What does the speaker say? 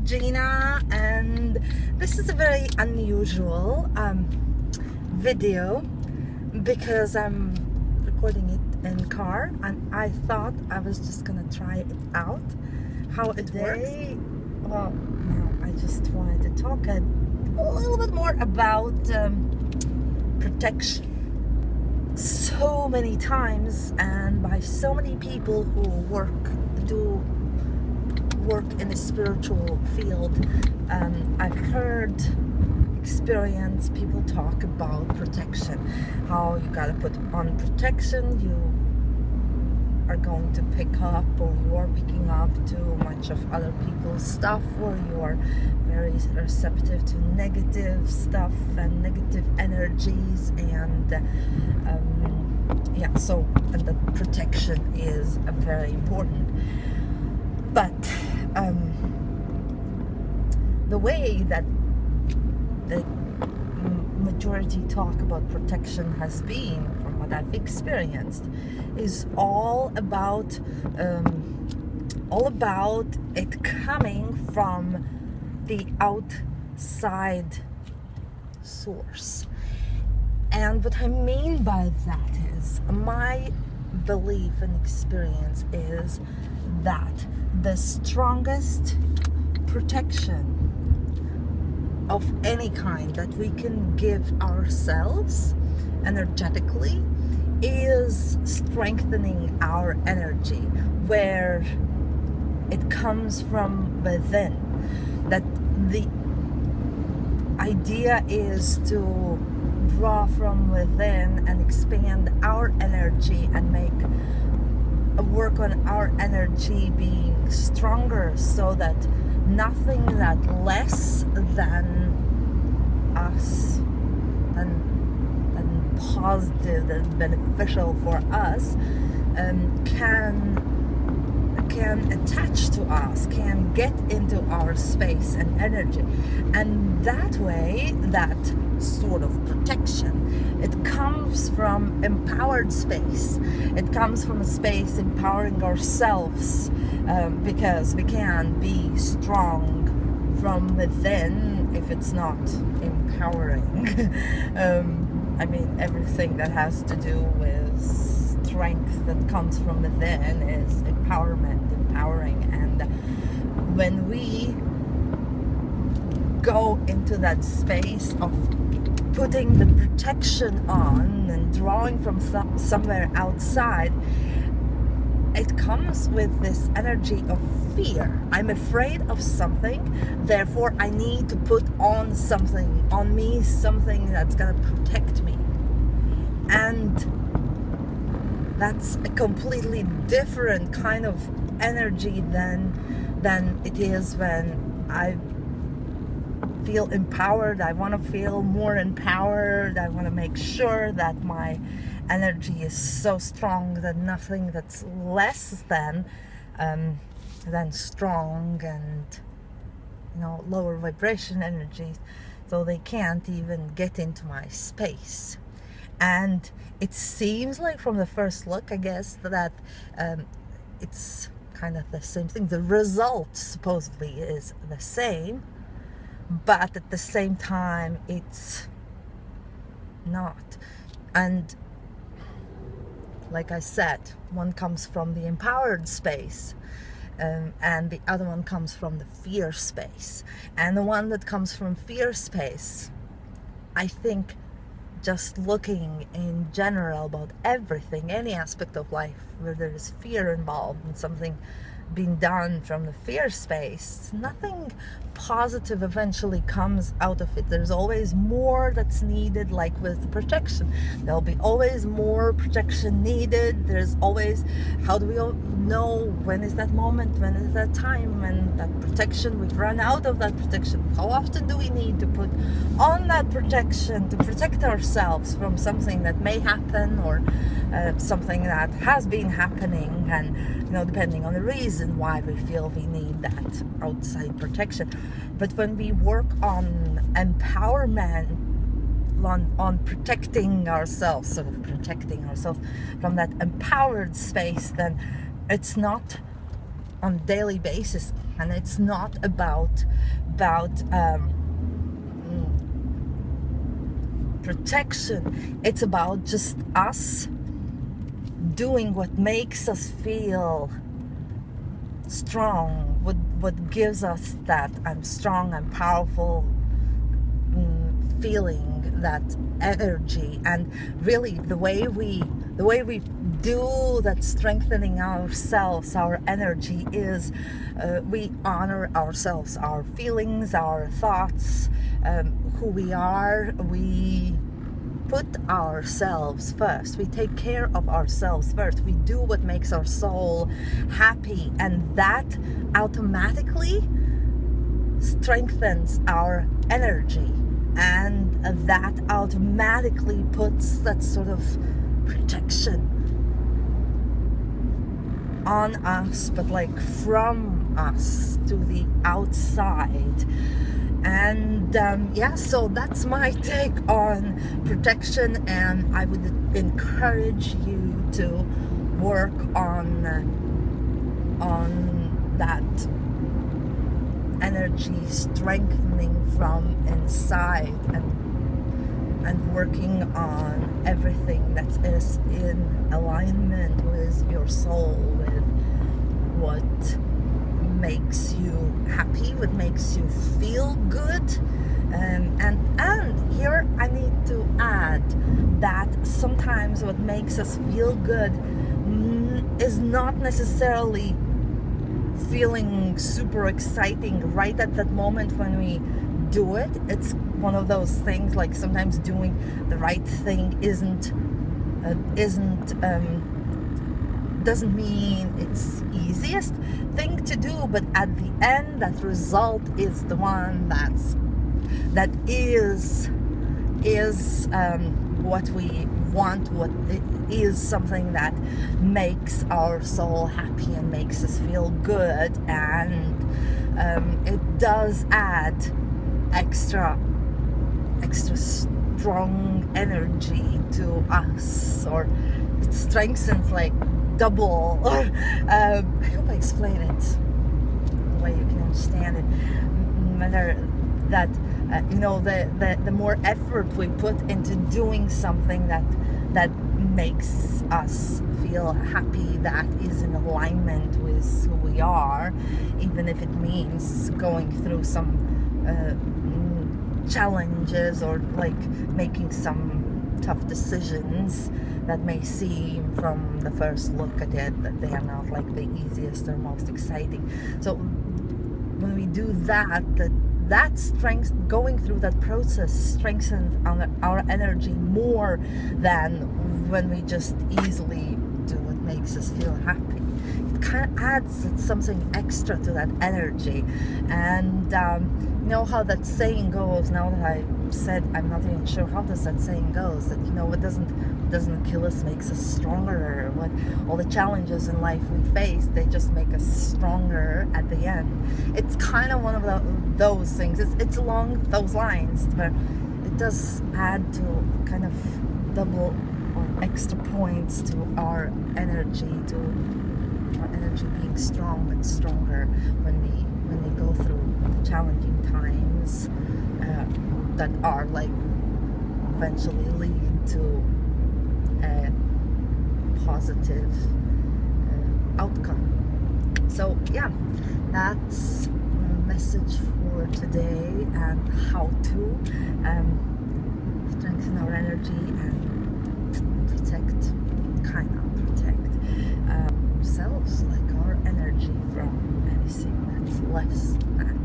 Regina, and this is a very unusual video because I'm recording it in car, and I thought I was just gonna try it out how it works. Well, no, I just wanted to talk a little bit more about protection. So many times, and by so many people who do work in the spiritual field, I've heard, experienced people talk about protection, how you gotta put on protection, you are going to pick up, or you are picking up too much of other people's stuff, or you are very receptive to negative stuff and negative energies, and and the protection is very important. But the way that the majority talk about protection has been, from what I've experienced, is all about it coming from the outside source. And what I mean by that is, my belief and experience is that the strongest protection of any kind that we can give ourselves energetically is strengthening our energy, where it comes from within. That the idea is to draw from within and expand our energy and make work on our energy being stronger, so that nothing that less than us, than positive and beneficial for us, can attach to us, can get into our space and energy. And that way, that sort of protection, it comes from empowered space. It comes from a space empowering ourselves, because we can be strong from within if it's not empowering. I mean, everything that has to do with strength that comes from within is empowerment, empowering. And when we go into that space of putting the protection on and drawing from somewhere outside, it comes with this energy of fear. I'm afraid of something, therefore I need to put on something on me, something that's gonna protect me. And that's a completely different kind of energy than it is when I feel empowered. I want to feel more empowered. I want to make sure that my energy is so strong that nothing that's less than strong and lower vibration energies, so they can't even get into my space. And it seems like, from the first look, I guess, that it's kind of the same thing. The result supposedly is the same, but at the same time it's not. And like I said, one comes from the empowered space, and the other one comes from the fear space. And the one that comes from fear space, I think, just looking in general about everything, any aspect of life where there is fear involved and something being done from the fear space, nothing positive eventually comes out of it. There's always more that's needed, like with protection. There'll be always more protection needed. There's always, how do we all know when is that moment, when is that time when that protection, we've run out of that protection? How often do we need to put on that protection to protect ourselves from something that may happen, or something that has been happening, and depending on the reason why we feel we need that outside protection. But when we work on empowerment, on protecting ourselves, sort of protecting ourselves from that empowered space, then it's not on daily basis. And it's not about protection. It's about just us doing what makes us feel strong, what gives us that I'm strong, I'm powerful feeling, that energy. And really the way we do that, strengthening ourselves, our energy, is we honor ourselves, our feelings, our thoughts, who we are. We put ourselves first. We take care of ourselves first. We do what makes our soul happy, and that automatically strengthens our energy, and that automatically puts that sort of protection on us, but like from us to the outside. And yeah, so that's my take on protection, and I would encourage you to work on that energy strengthening from inside, and working on everything that is in alignment with your soul, with what makes you happy, what makes you feel good. And here I need to add that sometimes what makes us feel good is not necessarily feeling super exciting right at that moment when we do it. It's one of those things, like sometimes doing the right thing doesn't mean it's easiest thing to do, but at the end that result is the one that is what we want, what it is, something that makes our soul happy and makes us feel good. And it does add extra strong energy to us, or it strengthens like double. I hope I explain it the way you can understand it. Whether that the more effort we put into doing something that makes us feel happy, that is in alignment with who we are, even if it means going through some challenges, or like making some tough decisions that may seem from the first look at it that they are not like the easiest or most exciting. So when we do that strength, going through that process strengthens our energy more than when we just easily do what makes us feel happy. It kind of adds something extra to that energy. And you know how that saying goes, now that I said, I'm not even sure how does that saying goes, that what doesn't kill us makes us stronger. What all the challenges in life we face, they just make us stronger at the end. It's kind of one of those things. It's along those lines, but it does add to kind of double or extra points to our energy, being strong and stronger when we go through the challenging times that are like eventually lead to a positive outcome. So yeah, that's the message for today, and how to strengthen our energy and protect ourselves, like our energy, from anything that's less than